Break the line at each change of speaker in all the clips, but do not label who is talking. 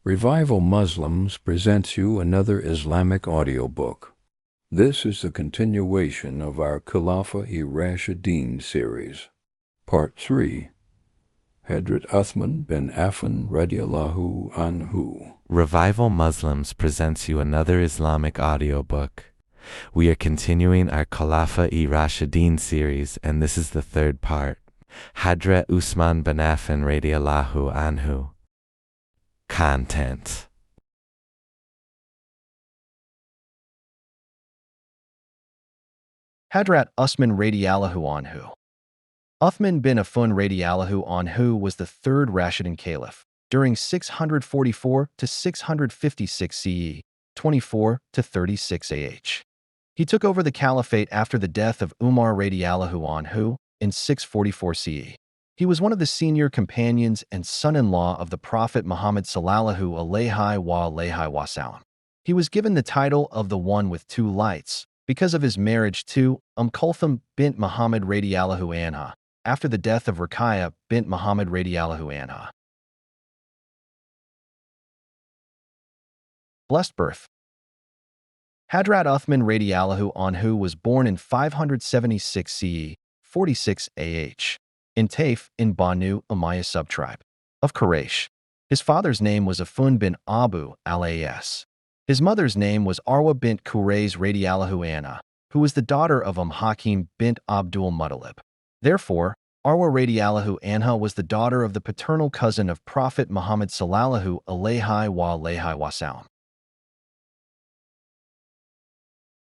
Revival Muslims presents you another Islamic audiobook. This is the continuation of our Khulafa-e-Rashideen series. Part 3, Hadhrat Uthman bin Affan RA.
Revival Muslims presents you another Islamic audiobook. We are continuing our Khulafa-e-Rashideen series, and this is the third part. Hadhrat Uthman bin Affan RA. Content.
Hadhrat Uthman RA. Uthman bin Affan RA was the third Rashidun Caliph during 644 to 656 CE, 24 to 36 AH. He took over the caliphate after the death of Umar RA in 644 CE. He was one of the senior companions and son-in-law of the Prophet Muhammad sallallahu alaihi wasallam. He was given the title of the One with Two Lights because of his marriage to Kulthum bint Muhammad radiallahu anha after the death of Ruqayya bint Muhammad radiallahu anha. Blessed birth. Hadhrat Uthman radiallahu was born in 576 CE, 46 AH. in Taif in Banu Umayyah subtribe of Quraysh. His father's name was Affan bin Abu al-As. His mother's name was Arwa bint Qurayz radiallahu anha, who was the daughter of Hakim bint Abdul Muttalib. Therefore, Arwa radiallahu anha was the daughter of the paternal cousin of Prophet Muhammad sallallahu alaihi wasallam.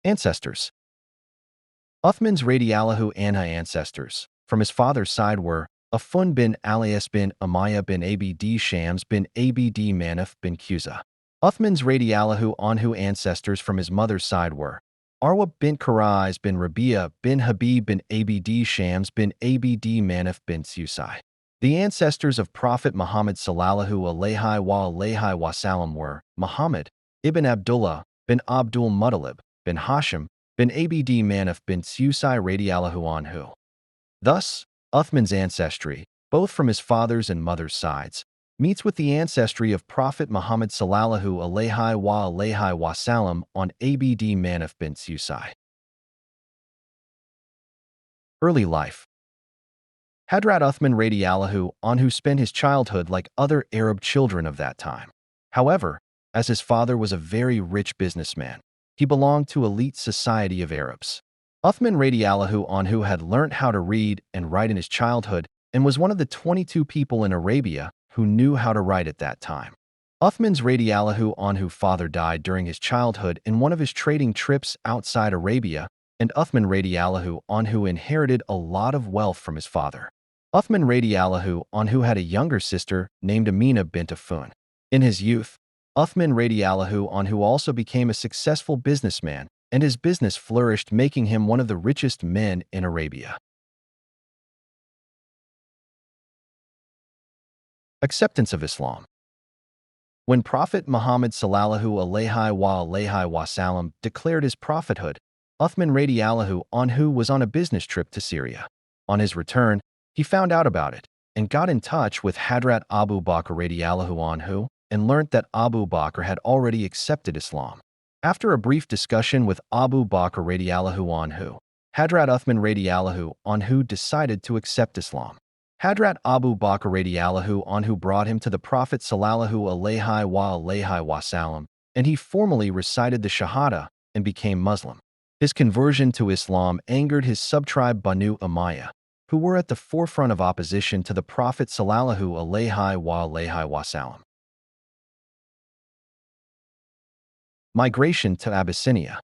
Ancestors. Uthman's radiallahu anha ancestors from his father's side were Affan bin Alias bin Umayyah bin Abd Shams bin Abd Manaf bin Quza. Uthman's radiallahu anhu ancestors from his mother's side were Arwa bin Qurayz bin Rabi'a bin Habib bin Abd Shams bin Abd Manaf bin Susai. The ancestors of Prophet Muhammad sallallahu alaihi wasallam were Muhammad ibn Abdullah bin Abdul Muttalib bin Hashim bin Abd Manaf bin Susai radiallahu anhu. Thus, Uthman's ancestry, both from his father's and mother's sides, meets with the ancestry of Prophet Muhammad sallallahu alaihi wasallam on Abd Manaf bin Susai. Early life. Hadhrat Uthman radiallahu anhu spent his childhood like other Arab children of that time. However, as his father was a very rich businessman, he belonged to elite society of Arabs. Uthman radiallahu anhu had learnt how to read and write in his childhood and was one of the 22 people in Arabia who knew how to write at that time. Uthman's radiallahu anhu father died during his childhood in one of his trading trips outside Arabia, and Uthman radiallahu anhu inherited a lot of wealth from his father. Uthman radiallahu anhu had a younger sister named Amina bint Affan. In his youth, Uthman radiallahu anhu also became a successful businessman, and his business flourished, making him one of the richest men in Arabia. Acceptance of Islam. When Prophet Muhammad sallallahu alaihi wasallam declared his prophethood, Uthman radiallahu anhu was on a business trip to Syria. On his return, he found out about it and got in touch with Hadhrat Abu Bakr radiallahu anhu and learnt that Abu Bakr had already accepted Islam. After a brief discussion with Abu Bakr radiallahu anhu, Hadhrat Uthman radiallahu anhu decided to accept Islam. Hadhrat Abu Bakr radiallahu anhu brought him to the Prophet sallallahu alaihi wasallam, and he formally recited the Shahada and became Muslim. His conversion to Islam angered his subtribe Banu Umayyah, who were at the forefront of opposition to the Prophet sallallahu alaihi wasallam. Migration to Abyssinia.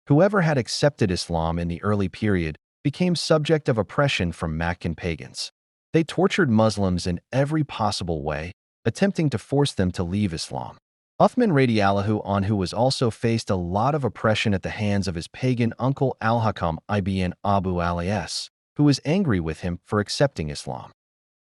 Whoever had accepted Islam in the early period became subject of oppression from Meccan pagans. They tortured Muslims in every possible way, attempting to force them to leave Islam. Uthman radiallahu anhu was also faced a lot of oppression at the hands of his pagan uncle Al-Hakam ibn Abu al-As, who was angry with him for accepting Islam.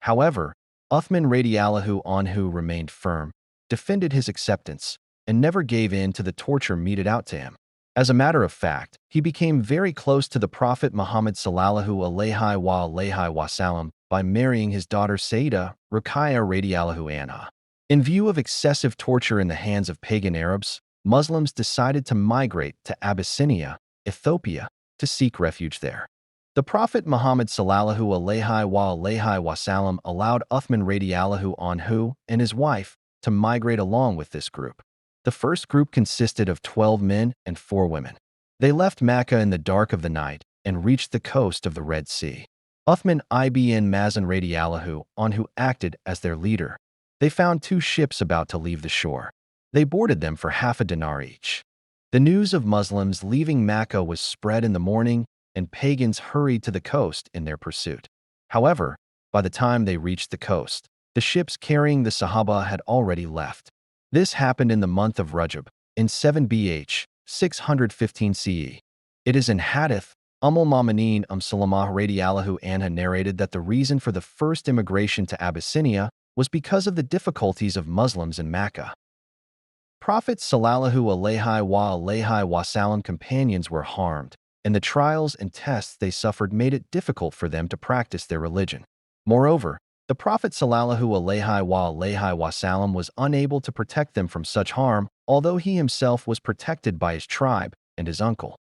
However, Uthman radiallahu anhu remained firm, defended his acceptance, and never gave in to the torture meted out to him. As a matter of fact, he became very close to the Prophet Muhammad sallallahu alaihi wasallam by marrying his daughter Sayyidah Ruqayya radiallahu anha. In view of excessive torture in the hands of pagan Arabs, Muslims decided to migrate to Abyssinia, Ethiopia, to seek refuge there. The Prophet Muhammad sallallahu alaihi wasallam allowed Uthman radiallahu anhu and his wife to migrate along with this group. The first group consisted of 12 men and 4 women. They left Mecca in the dark of the night and reached the coast of the Red Sea. Uthman ibn Affan radiallahu anhu acted as their leader. They found 2 ships about to leave the shore. They boarded them for half a dinar each. The news of Muslims leaving Mecca was spread in the morning, and pagans hurried to the coast in their pursuit. However, by the time they reached the coast, the ships carrying the Sahaba had already left. This happened in the month of Rajab, in 7 BH, 615 CE. It is in Hadith, al-Mu'mineen Salamah radiallahu anha narrated that the reason for the first immigration to Abyssinia was because of the difficulties of Muslims in Mecca. Prophet sallallahu alaihi wasallam companions were harmed, and the trials and tests they suffered made it difficult for them to practice their religion. Moreover, the Prophet sallallahu alaihi wasallam was unable to protect them from such harm, although he himself was protected by his tribe and his uncle.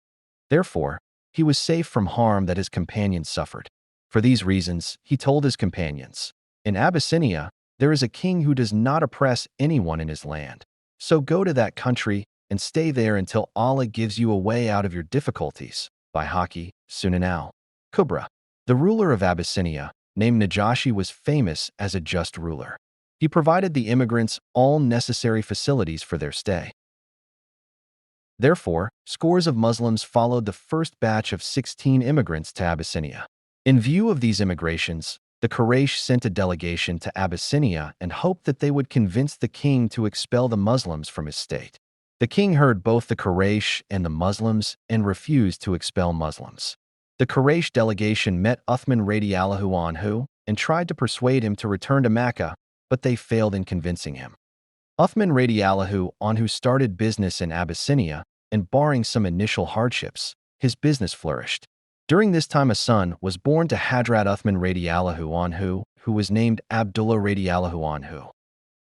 Therefore, he was safe from harm that his companions suffered. For these reasons, he told his companions, "In Abyssinia, there is a king who does not oppress anyone in his land. So go to that country and stay there until Allah gives you a way out of your difficulties." Biography, Sunan al-Kubra. The ruler of Abyssinia, named Najashi, was famous as a just ruler. He provided the immigrants all necessary facilities for their stay. Therefore, scores of Muslims followed the first batch of 16 immigrants to Abyssinia. In view of these immigrations, the Quraysh sent a delegation to Abyssinia and hoped that they would convince the king to expel the Muslims from his state. The king heard both the Quraysh and the Muslims and refused to expel Muslims. The Quraysh delegation met Uthman radiallahu anhu and tried to persuade him to return to Mecca, but they failed in convincing him. Uthman radiallahu anhu started business in Abyssinia, and barring some initial hardships, his business flourished. During this time a son was born to Hadhrat Uthman radiallahu anhu, who was named Abdullah radiallahu anhu.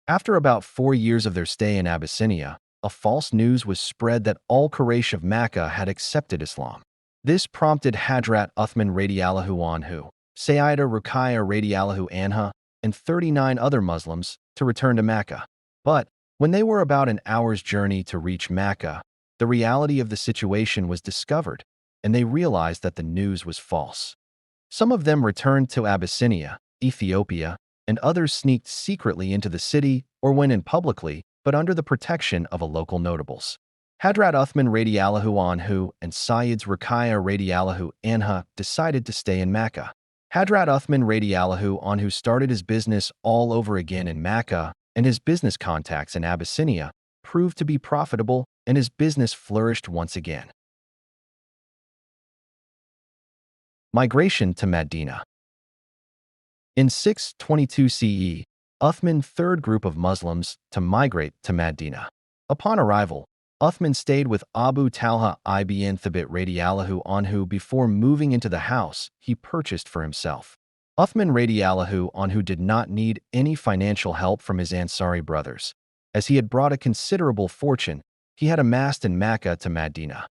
After about 4 years of their stay in Abyssinia, a false news was spread that all Quraysh of Mecca had accepted Islam. This prompted Hadhrat Uthman radiallahu anhu, Sayyidah Ruqayya radiallahu anha, and 39 other Muslims to return to Mecca. But when they were about an hour's journey to reach Mecca, the reality of the situation was discovered, and they realized that the news was false. Some of them returned to Abyssinia, Ethiopia, and others sneaked secretly into the city or went in publicly, but under the protection of a local notables. Hadhrat Uthman radiallahu anhu and Sayyidah Ruqayya radiallahu anha decided to stay in Mecca. Hadhrat Uthman radiallahu anhu started his business all over again in Mecca, and his business contacts in Abyssinia proved to be profitable, and his business flourished once again. Migration to Medina. In 622 CE, Uthman's third group of Muslims to migrate to Medina. Upon arrival, Uthman stayed with Abu Talha ibn Thabit radiallahu anhu before moving into the house he purchased for himself. Uthman radiallahu anhu did not need any financial help from his Ansari brothers, as he had brought a considerable fortune he had amassed in Mecca to Medina.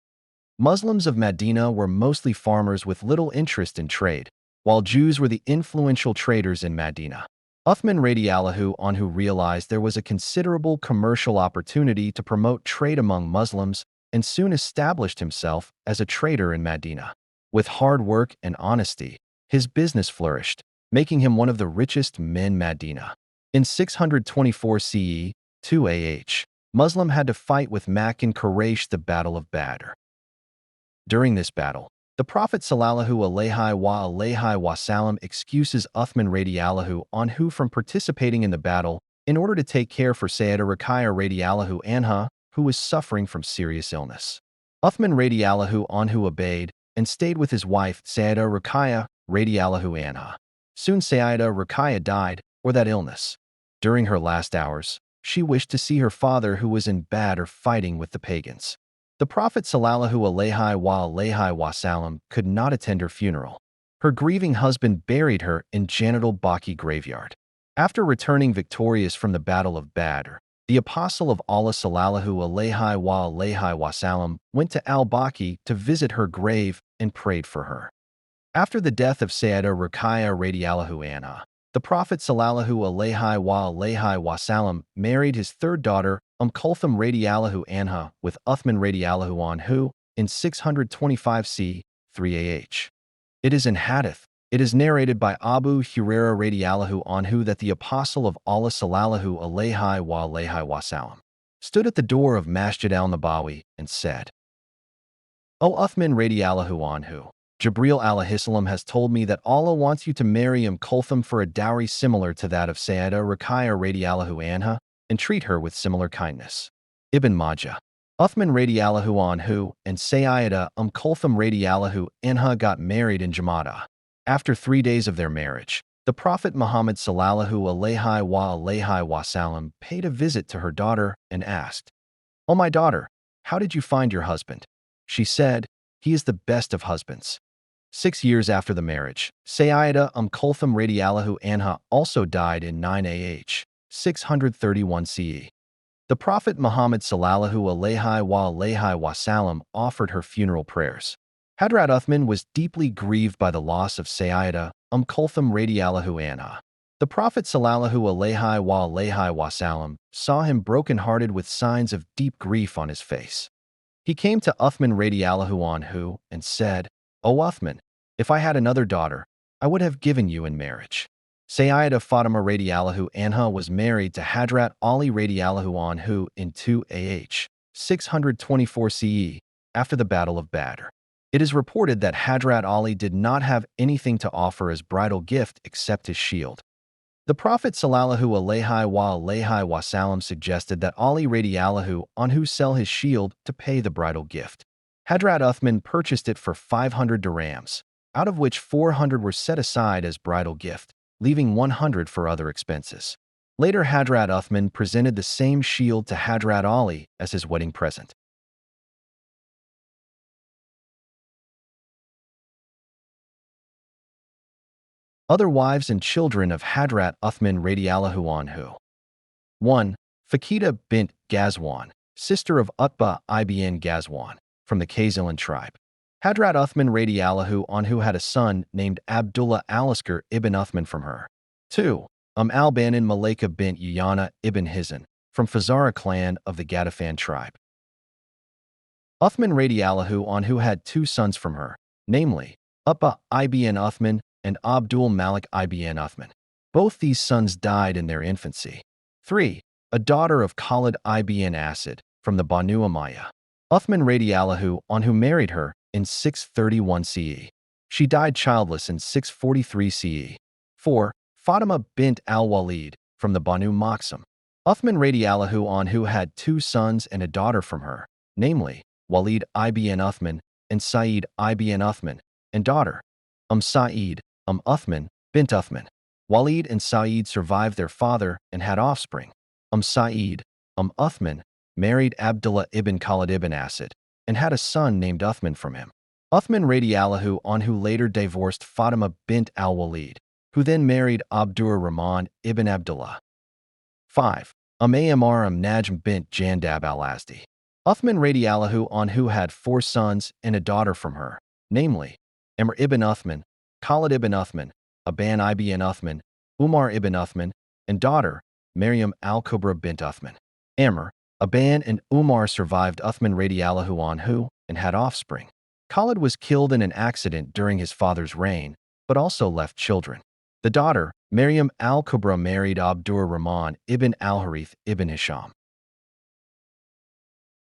Muslims of Medina were mostly farmers with little interest in trade, while Jews were the influential traders in Medina. Uthman radiallahu anhu realized there was a considerable commercial opportunity to promote trade among Muslims and soon established himself as a trader in Medina. With hard work and honesty, his business flourished, making him one of the richest men in Medina. In 624 CE, 2 AH, Muslim had to fight with Meccan Quraysh the Battle of Badr. During this battle, the Prophet sallallahu alaihi wasallam excuses Uthman radiallahu anhu from participating in the battle in order to take care for Sayyidah Ruqayya radiallahu anha, who was suffering from serious illness. Uthman radiallahu anhu obeyed and stayed with his wife Sayyidah Ruqayya radiallahu anha. Soon Sayyidah Ruqayya died, or that illness. During her last hours, she wished to see her father who was in Badr fighting with the pagans. The Prophet sallallahu alaihi wasallam could not attend her funeral. Her grieving husband buried her in Janatul Baqi graveyard. After returning victorious from the Battle of Badr, the Apostle of Allah sallallahu alayhi wa sallam went to al-Baqi to visit her grave and prayed for her. After the death of Sayyidah Ruqayya radiallahu anha, the Prophet sallallahu alayhi wa sallam married his third daughter, Kulthum radiallahu anha, with Uthman radiallahu anhu in 625 c. 3 AH. It is in Hadith. It is narrated by Abu Hurairah radiallahu anhu that the Apostle of Allah sallallahu alayhi wa sallam stood at the door of Masjid al-Nabawi and said, O Uthman radiallahu anhu, Jibreel alayhi salam has told me that Allah wants you to marry Kulthum for a dowry similar to that of Sayyidah Ruqayya radiallahu anha and treat her with similar kindness. Ibn Majah. Uthman radiallahu anhu and Sayyidah Kulthum radiallahu anha got married in Jamada. After 3 days of their marriage, the Prophet Muhammad sallallahu alayhi wa sallam paid a visit to her daughter and asked, O my daughter, how did you find your husband? She said, he is the best of husbands. 6 years after the marriage, Sayyidah Kulthum radiallahu anha also died in 9 AH, 631 CE. The Prophet Muhammad sallallahu alayhi wa sallam offered her funeral prayers. Hadhrat Uthman was deeply grieved by the loss of Sayyidah Kulthum radiallahu anha. The Prophet sallallahu alayhi wa sallam saw him broken-hearted with signs of deep grief on his face. He came to Uthman radiallahu anhu and said, O Uthman, if I had another daughter, I would have given you in marriage. Sayyidah Fatima radiallahu anha was married to Hadhrat Ali radiallahu anhu in 2 AH, 624 CE, after the Battle of Badr. It is reported that Hadhrat Ali did not have anything to offer as bridal gift except his shield. The Prophet sallallahu alayhi wa sallam suggested that Ali radiallahu anhu sell his shield to pay the bridal gift. Hadhrat Uthman purchased it for 500 dirhams, out of which 400 were set aside as bridal gift, leaving 100 for other expenses. Later, Hadhrat Uthman presented the same shield to Hadhrat Ali as his wedding present. Other wives and children of Hadhrat Uthman radiallahu anhu. 1. Fakida bint Ghazwan, sister of Utbah ibn Ghazwan, from the Khazilin tribe. Hadhrat Uthman radiallahu anhu had a son named Abdullah al-Askar ibn Uthman from her. 2. al-Banin Malika bint Yana ibn Hizan, from Fazara clan of the Ghatafan tribe. Uthman radiallahu anhu had 2 sons from her, namely, Utbah ibn Uthman and Abdul Malik ibn Uthman. Both these sons died in their infancy. 3. A daughter of Khalid ibn Asad, from the Banu Umayyah. Uthman radiallahu anhu married her in 631 CE. She died childless in 643 CE. 4. Fatima bint al-Walid, from the Banu Maksum. Uthman radiallahu anhu had 2 sons and a daughter from her, namely, Walid ibn Uthman and Sa'id ibn Uthman, and daughter, Sa'id, Uthman, bint Uthman. Walid and Sa'id survived their father and had offspring. Sa'id, Uthman, married Abdullah ibn Khalid ibn Asad and had a son named Uthman from him. Uthman radiallahu anhu later divorced Fatima bint al-Walid, who then married Abdur Rahman ibn Abdullah. 5. Ammar Najm bint Jandab al-Azdi. Uthman radiallahu anhu had 4 sons and a daughter from her, namely, Amr ibn Uthman, Khalid ibn Uthman, Aban ibn Uthman, Umar ibn Uthman, and daughter, Maryam al-Kubra bint Uthman. Amr, Aban, and Umar survived Uthman radiallahu anhu and had offspring. Khalid was killed in an accident during his father's reign, but also left children. The daughter, Maryam al-Kubra, married Abdur Rahman ibn al-Harith ibn Hisham.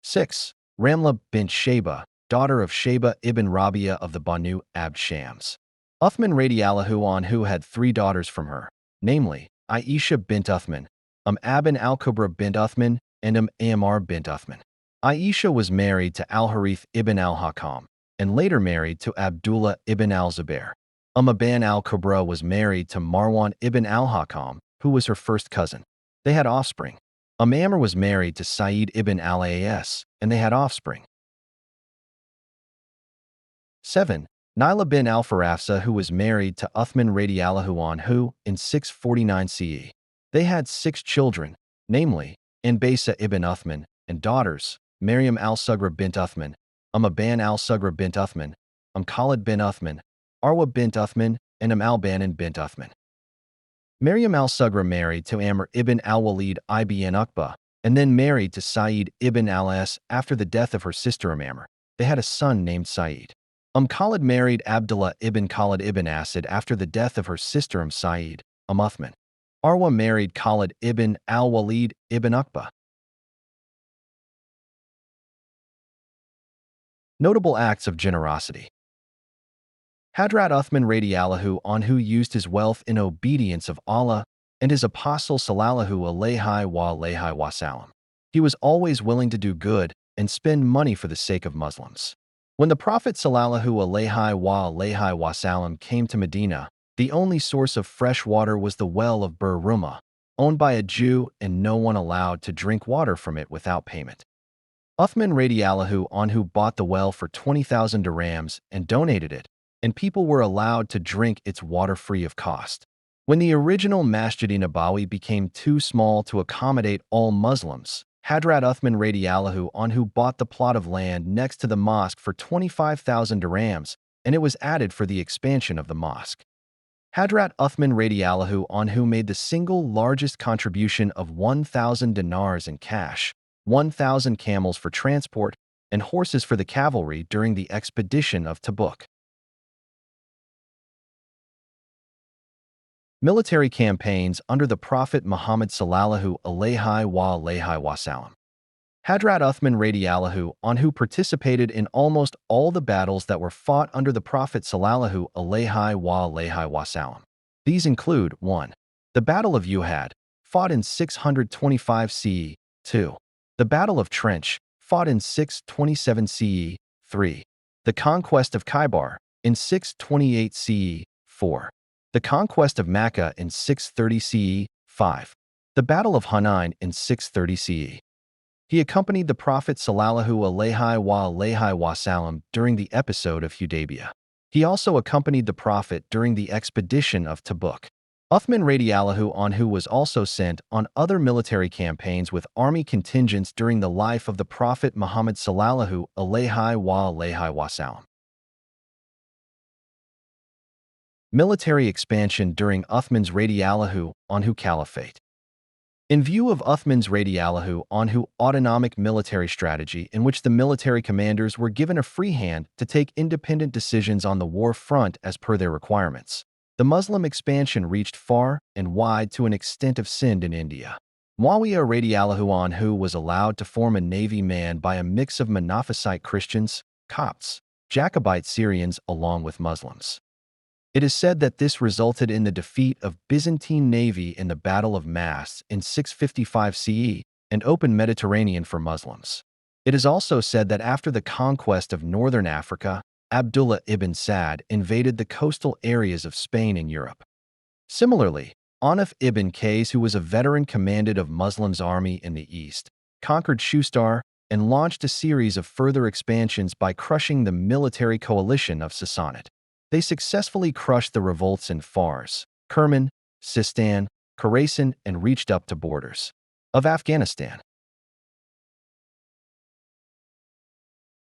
6. Ramla bint Shayba, daughter of Shayba ibn Rabia of the Banu Abd Shams. Uthman radiallahu anhu had 3 daughters from her, namely, Aisha bint Uthman, Aban al-Kubra bint Uthman, and Ammar bint Uthman. Aisha was married to al-Harith ibn al-Hakam, and later married to Abdullah ibn al-Zubair. Aban al-Kubra was married to Marwan ibn al-Hakam, who was her first cousin. They had offspring. Amr was married to Sa'id ibn al-As, and they had offspring. 7. Naila bin al-Farafsa, who was married to Uthman radiallahu anhu in 649 CE. They had 6 children, namely, Inbasa ibn Uthman, and daughters, Maryam al-Sugra bint Uthman, Ban al-Sugra bint Uthman, Khalid bin Uthman, Arwa bint Uthman, and al-Banan bint Uthman. Maryam al-Sugra married to Amr ibn al-Walid ibn Uqba, and then married to Sa'id ibn al-As after the death of her sister Amr. They had a son named Sa'id. Khalid married Abdullah ibn Khalid ibn Asad after the death of her sister Sa'id, Uthman. Arwa married Khalid ibn al-Walid ibn Uqba. Notable acts of generosity. Hadhrat Uthman radiallahu anhu used his wealth in obedience of Allah and his apostle sallallahu alayhi wa sallam. He was always willing to do good and spend money for the sake of Muslims. When the Prophet sallallahu alayhi wa sallam came to Medina, the only source of fresh water was the well of Bir Rumah, owned by a Jew, and no one allowed to drink water from it without payment. Uthman radiallahu anhu bought the well for 20,000 dirhams and donated it, and people were allowed to drink its water free of cost. When the original Masjid-e-Nabawi became too small to accommodate all Muslims, Hadhrat Uthman radiallahu anhu bought the plot of land next to the mosque for 25,000 dirhams, and it was added for the expansion of the mosque. Hadhrat Uthman radiallahu anhu made the single largest contribution of 1,000 dinars in cash, 1,000 camels for transport, and horses for the cavalry during the expedition of Tabuk. Military campaigns under the Prophet Muhammad sallallahu alayhi wa sallam. Hadhrat Uthman radiallahu anhu participated in almost all the battles that were fought under the Prophet sallallahu alayhi wa sallam. These include 1. The Battle of Uhud, fought in 625 CE. 2. The Battle of Trench, fought in 627 CE. 3. The Conquest of Khaybar, in 628 CE. 4. The Conquest of Makkah in 630 CE. 5. The Battle of Hunain in 630 CE. He accompanied the Prophet sallallahu alayhi wa sallam during the episode of Hudaybiyah. He also accompanied the Prophet during the expedition of Tabuk. Uthman radiallahu anhu was also sent on other military campaigns with army contingents during the life of the Prophet Muhammad sallallahu alayhi wa sallam. Military expansion during Uthman's radiallahu anhu caliphate. In view of Uthman's radiallahu anhu autonomic military strategy in which the military commanders were given a free hand to take independent decisions on the war front as per their requirements, the Muslim expansion reached far and wide to an extent of Sind in India. Muawiyah radiallahu anhu was allowed to form a navy manned by a mix of Monophysite Christians, Copts, Jacobite Syrians along with Muslims. It is said that this resulted in the defeat of Byzantine navy in the Battle of Masts in 655 CE and open Mediterranean for Muslims. It is also said that after the conquest of northern Africa, Abdullah ibn Sa'd invaded the coastal areas of Spain and Europe. Similarly, Anif ibn Qays, who was a veteran commandant of Muslims' army in the east, conquered Shustar and launched a series of further expansions by crushing the military coalition of Sassanid. They successfully crushed the revolts in Fars, Kerman, Sistan, Khorasan, and reached up to borders of Afghanistan.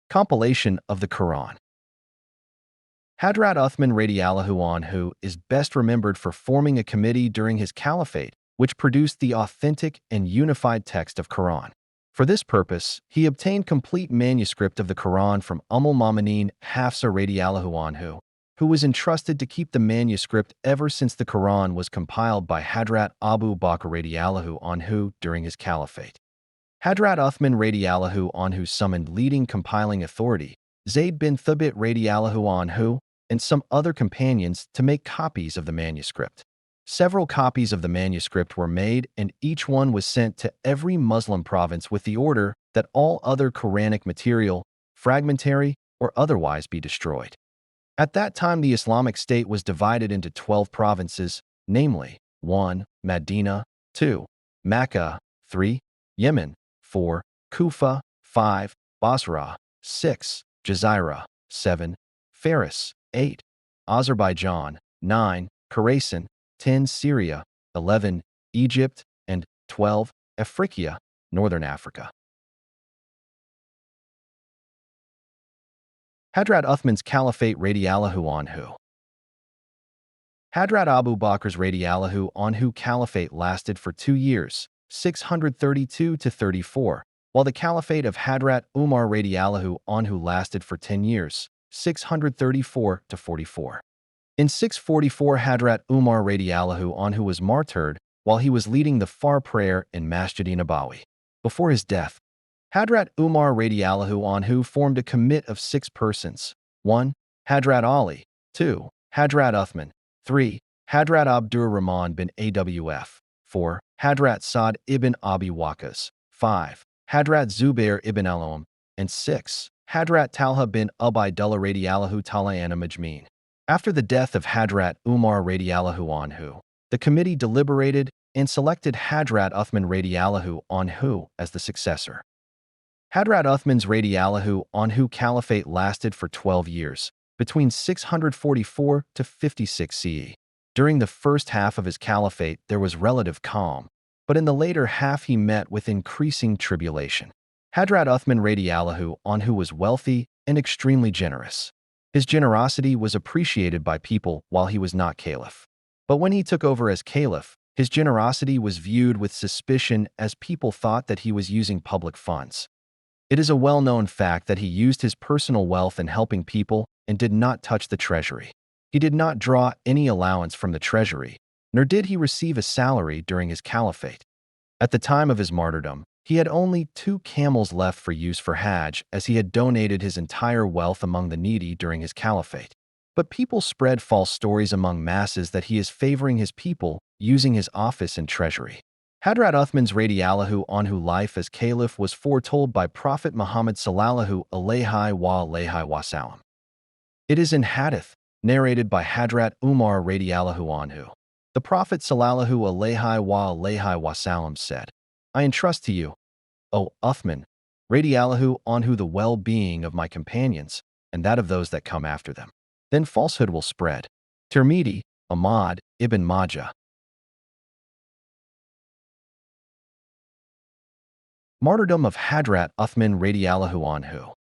Compilation of the Quran. Hadhrat Uthman radiallahu anhu is best remembered for forming a committee during his caliphate which produced the authentic and unified text of Quran. For this purpose, he obtained complete manuscript of the Quran from al-Mu'minin Hafsa radiallahu anhu, who was entrusted to keep the manuscript ever since the Quran was compiled by Hadhrat Abu Bakr radiallahu anhu during his caliphate. Hadhrat Uthman radiallahu anhu summoned leading compiling authority, Zayd bin Thabit radiallahu anhu, and some other companions to make copies of the manuscript. Several copies of the manuscript were made, and each one was sent to every Muslim province with the order that all other Quranic material, fragmentary or otherwise, be destroyed. At that time, the Islamic State was divided into 12 provinces, namely 1. Medina, 2. Makkah, 3. Yemen, 4. Kufa, 5. Basra, 6. Jazeera, 7. Faris, 8. Azerbaijan, 9. Khorasan, 10. Syria, 11. Egypt, and 12. Africa, Northern Africa. Hadhrat Uthman's Caliphate radiallahu anhu. Hadhrat Abu Bakr's radiallahu anhu caliphate lasted for 2 years, 632 to 34, while the caliphate of Hadhrat Umar radiallahu anhu lasted for 10 years, 634 to 44. In 644, Hadhrat Umar radiallahu anhu was martyred while he was leading the far prayer in Masjid-e-Nabawi. Before his death, Hadhrat Umar radiallahu anhu formed a commit of 6 persons: 1. Hadhrat Ali, 2. Hadhrat Uthman, 3. Hadhrat Abdur Rahman bin Awf, 4. Hadhrat Sa'd ibn Abi Waqqas, 5. Hadhrat Zubair ibn al-Awwam, and 6. Hadhrat Talha bin Ubaydullah radiallahu ta'ala anhu majmeen. After the death of Hadhrat Umar radiallahu anhu, the committee deliberated and selected Hadhrat Uthman radiallahu anhu as the successor. Hadhrat Uthman's radiallahu anhu caliphate lasted for 12 years, between 644 to 56 CE. During the first half of his caliphate, there was relative calm, but in the later half he met with increasing tribulation. Hadhrat Uthman radiallahu anhu was wealthy and extremely generous. His generosity was appreciated by people while he was not caliph. But when he took over as caliph, his generosity was viewed with suspicion as people thought that he was using public funds. It is a well-known fact that he used his personal wealth in helping people and did not touch the treasury. He did not draw any allowance from the treasury, nor did he receive a salary during his caliphate. At the time of his martyrdom, he had only 2 camels left for use for Hajj, as he had donated his entire wealth among the needy during his caliphate. But people spread false stories among masses that he is favoring his people using his office and treasury. Hadhrat Uthman's radiallahu anhu life as caliph was foretold by Prophet Muhammad sallallahu alaihi wasallam. It is in hadith, narrated by Hadhrat Umar radiallahu anhu. The Prophet sallallahu alaihi wasallam said, "I entrust to you, O Uthman, radiallahu anhu, the well-being of my companions and that of those that come after them. Then falsehood will spread." Tirmidhi, Ahmad, Ibn Majah. Martyrdom of Hadhrat Uthman radiallahu anhu.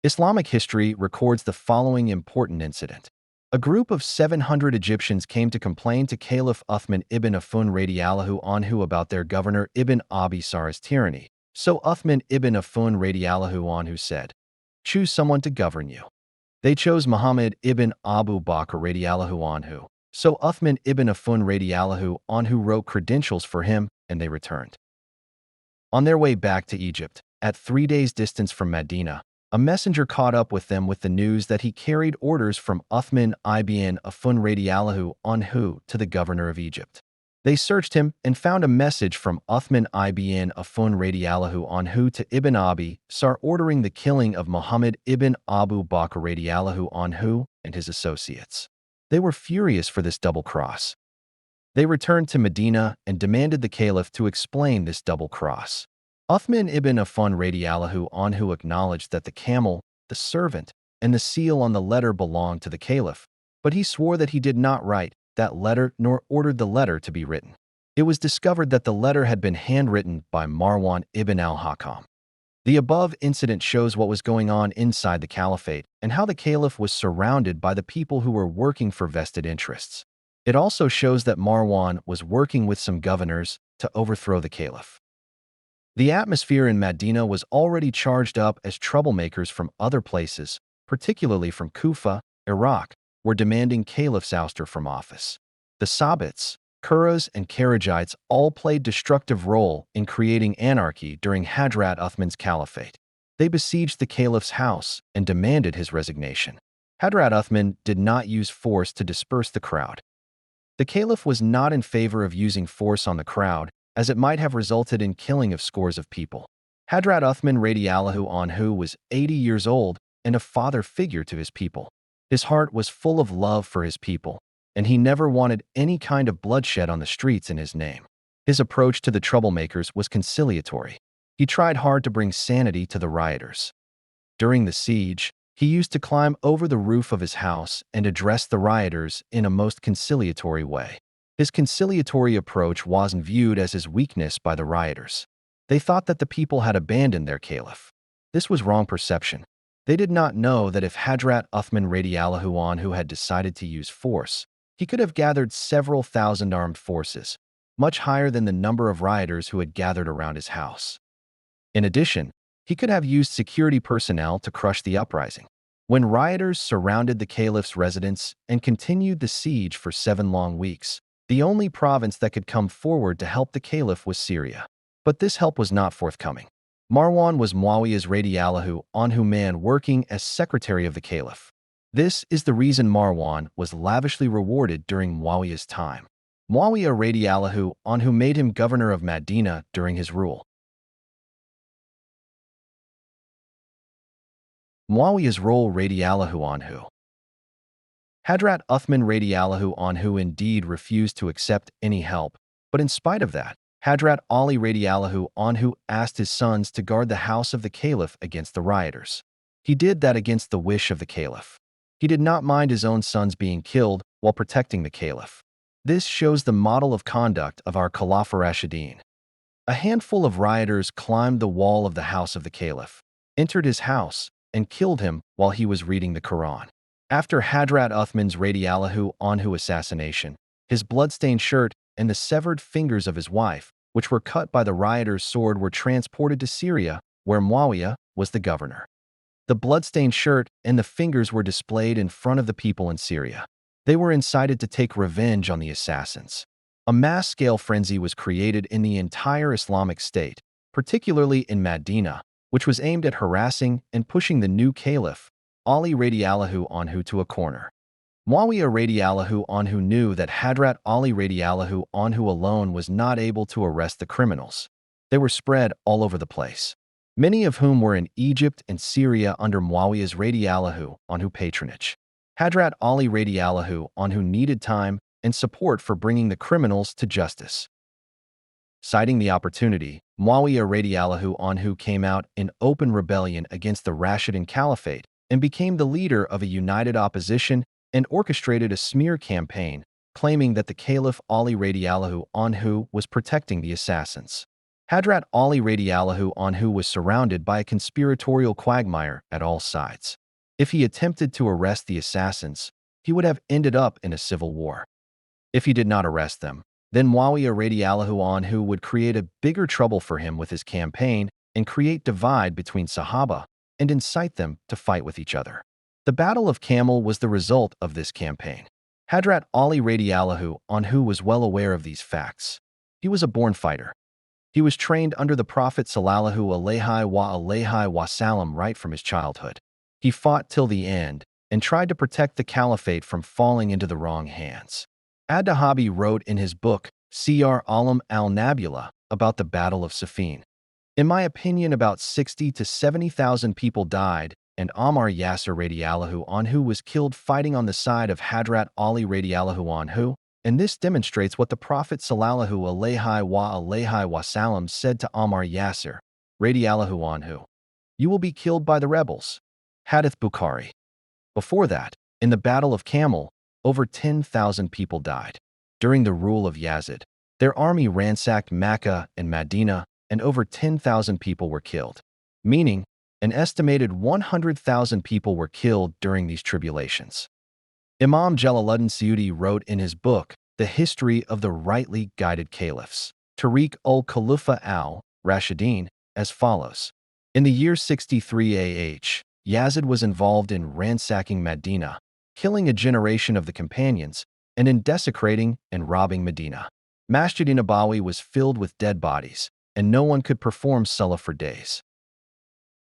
Islamic history records the following important incident. A group of 700 Egyptians came to complain to Caliph Uthman ibn Affan radiallahu anhu about their governor Ibn Abi Sar's tyranny. So Uthman ibn Affan radiallahu anhu said, "Choose someone to govern you." They chose Muhammad ibn Abu Bakr radiallahu anhu. So Uthman ibn Affan radiallahu anhu wrote credentials for him, and they returned. On their way back to Egypt, at 3 days' distance from Medina, a messenger caught up with them with the news that he carried orders from Uthman ibn Affan radiallahu anhu to the governor of Egypt. They searched him and found a message from Uthman ibn Affan radiallahu anhu to Ibn Abi Sar ordering the killing of Muhammad ibn Abu Bakr radiallahu anhu and his associates. They were furious for this double cross. They returned to Medina and demanded the caliph to explain this double cross. Uthman ibn Affan radiallahu anhu acknowledged that the camel, the servant, and the seal on the letter belonged to the caliph, but he swore that he did not write that letter nor ordered the letter to be written. It was discovered that the letter had been handwritten by Marwan ibn al-Hakam. The above incident shows what was going on inside the caliphate and how the caliph was surrounded by the people who were working for vested interests. It also shows that Marwan was working with some governors to overthrow the caliph. The atmosphere in Medina was already charged up as troublemakers from other places, particularly from Kufa, Iraq, were demanding caliph's ouster from office. The Sabbats, Quras, and Kharijites all played destructive role in creating anarchy during Hadhrat Uthman's caliphate. They besieged the caliph's house and demanded his resignation. Hadhrat Uthman did not use force to disperse the crowd. The caliph was not in favor of using force on the crowd, as it might have resulted in killing of scores of people. Hadhrat Uthman radiallahu anhu was 80 years old and a father figure to his people. His heart was full of love for his people, and he never wanted any kind of bloodshed on the streets in his name. His approach to the troublemakers was conciliatory. He tried hard to bring sanity to the rioters. During the siege, he used to climb over the roof of his house and address the rioters in a most conciliatory way. His conciliatory approach wasn't viewed as his weakness by the rioters. They thought that the people had abandoned their caliph. This was wrong perception. They did not know that if Hadhrat Uthman radiallahu anhu had decided to use force, he could have gathered several thousand armed forces, much higher than the number of rioters who had gathered around his house. In addition, he could have used security personnel to crush the uprising. When rioters surrounded the caliph's residence and continued the siege for 7 long weeks, the only province that could come forward to help the caliph was Syria. But this help was not forthcoming. Marwan was Muawiyah's radiallahu anhu man working as secretary of the caliph. This is the reason Marwan was lavishly rewarded during Muawiyah's time. Muawiyah radiallahu anhu made him governor of Medina during his rule. Muawiyah's role radiallahu anhu. Hadhrat Uthman radiallahu anhu indeed refused to accept any help, but in spite of that, Hadhrat Ali radiallahu anhu asked his sons to guard the house of the caliph against the rioters. He did that against the wish of the caliph. He did not mind his own sons being killed while protecting the caliph. This shows the model of conduct of our Khulafa-e-Rashideen. A handful of rioters climbed the wall of the house of the caliph, entered his house, and killed him while he was reading the Quran. After Hadhrat Uthman's radiallahu anhu assassination, his bloodstained shirt and the severed fingers of his wife, which were cut by the rioters' sword, were transported to Syria, where Muawiyah was the governor. The bloodstained shirt and the fingers were displayed in front of the people in Syria. They were incited to take revenge on the assassins. A mass-scale frenzy was created in the entire Islamic state, particularly in Medina, which was aimed at harassing and pushing the new caliph, Ali radiallahu anhu, to a corner. Muawiyah radiallahu anhu knew that Hadhrat Ali radiallahu anhu alone was not able to arrest the criminals. They were spread all over the place, many of whom were in Egypt and Syria under Muawiyah's radiallahu anhu patronage. Hadhrat Ali radiallahu anhu needed time and support for bringing the criminals to justice. Citing the opportunity, Muawiyah radiallahu anhu came out in open rebellion against the Rashidun Caliphate and became the leader of a united opposition and orchestrated a smear campaign claiming that the Caliph Ali radiallahu anhu was protecting the assassins. Hadhrat Ali radiallahu anhu was surrounded by a conspiratorial quagmire at all sides. If he attempted to arrest the assassins, he would have ended up in a civil war. If he did not arrest them, then Muawiyah radiallahu anhu would create a bigger trouble for him with his campaign and create divide between Sahaba and incite them to fight with each other. The Battle of Camel was the result of this campaign. Hadhrat Ali radiallahu anhu was well aware of these facts. He was a born fighter. He was trained under the Prophet sallallahu alaihi wasallam right from his childhood. He fought till the end and tried to protect the caliphate from falling into the wrong hands. Ad-Dahabi wrote in his book, Siyar Alam al-Nabula, about the Battle of Siffin. In my opinion, about 60 to 70,000 people died, and Ammar Yasir radiallahu anhu was killed fighting on the side of Hadhrat Ali radiallahu anhu, and this demonstrates what the Prophet sallallahu alaihi wasallam said to Ammar Yasir radiallahu anhu: "You will be killed by the rebels." Hadith Bukhari. Before that, in the Battle of Camel, over 10,000 people died. During the rule of Yazid, their army ransacked Mecca and Medina, and over 10,000 people were killed, meaning an estimated 100,000 people were killed during these tribulations. Imam Jalaluddin Suyuti wrote in his book, The History of the Rightly Guided Caliphs, Tariq al-Khulafa-e-Rashideen, as follows. In the year 63 AH, Yazid was involved in ransacking Medina, killing a generation of the companions, and in desecrating and robbing Medina. Masjid-i-Nabawi was filled with dead bodies, and no one could perform salah for days.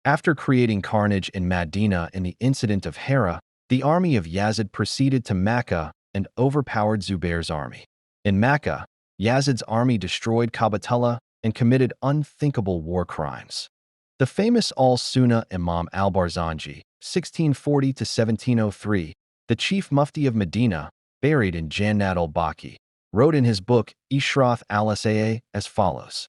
After creating carnage in Medina in the incident of Hira, the army of Yazid proceeded to Mecca and overpowered Zubair's army. In Mecca, Yazid's army destroyed Kabatullah and committed unthinkable war crimes. The famous al-Sunnah Imam al-Barzanji, 1640–1703, the chief mufti of Medina, buried in Jannat al-Baqi, wrote in his book Ishrath al-Saa as follows.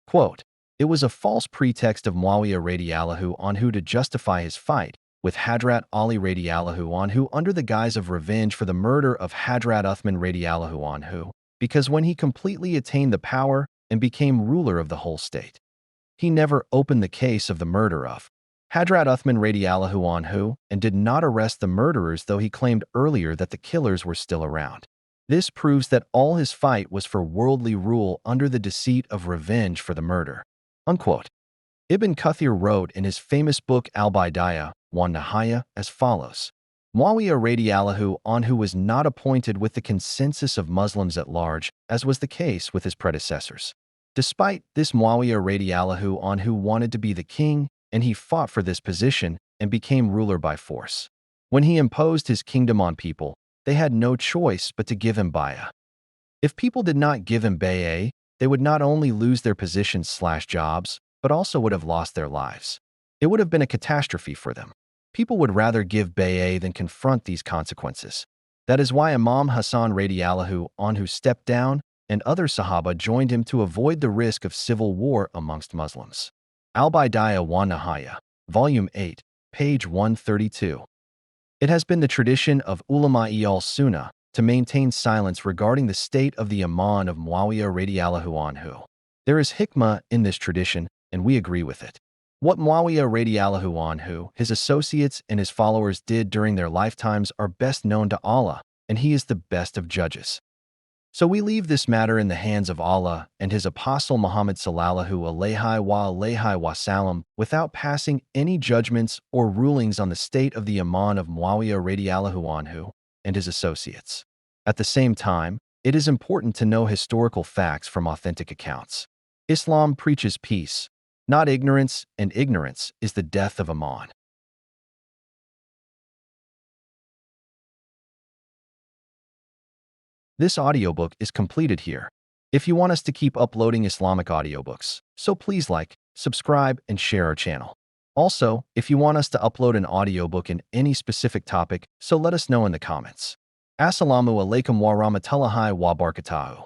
Quote, "It was a false pretext of Muawiyah radiallahu anhu to justify his fight with Hadhrat Ali radiallahu anhu under the guise of revenge for the murder of Hadhrat Uthman radiallahu anhu, because when he completely attained the power and became ruler of the whole state, he never opened the case of the murder of Hadhrat Uthman radiallahu anhu and did not arrest the murderers, though he claimed earlier that the killers were still around. This proves that all his fight was for worldly rule under the deceit of revenge for the murder." Unquote. Ibn Kathir wrote in his famous book Al-Bidayah wa Nihaya as follows: Muawiyah radiallahu anhu was not appointed with the consensus of Muslims at large, as was the case with his predecessors. Despite this, Muawiyah radiallahu anhu wanted to be the king, and he fought for this position and became ruler by force. When he imposed his kingdom on people, they had no choice but to give him bay'ah. If people did not give him bay'ah, they would not only lose their positions/jobs, but also would have lost their lives. It would have been a catastrophe for them. People would rather give bay'ah than confront these consequences. That is why Imam Hassan radiallahu anhu stepped down, and other Sahaba joined him to avoid the risk of civil war amongst Muslims. Al-Bidayah wa Nihaya, Volume 8, page 132. It has been the tradition of ulama'i al-Sunnah to maintain silence regarding the state of the Iman of Muawiyah radiallahu anhu. There is hikmah in this tradition, and we agree with it. What Muawiyah radiallahu anhu, his associates, and his followers did during their lifetimes are best known to Allah, and He is the best of judges. So we leave this matter in the hands of Allah and His Apostle Muhammad sallallahu alayhi wa sallam without passing any judgments or rulings on the state of the Iman of Muawiyah radiallahu anhu and his associates. At the same time, it is important to know historical facts from authentic accounts. Islam preaches peace, not ignorance, and ignorance is the death of Iman. This audiobook is completed here. If you want us to keep uploading Islamic audiobooks, so please like, subscribe, and share our channel. Also, if you want us to upload an audiobook in any specific topic, so let us know in the comments. Assalamu alaikum wa rahmatullahi wa barakatuhu.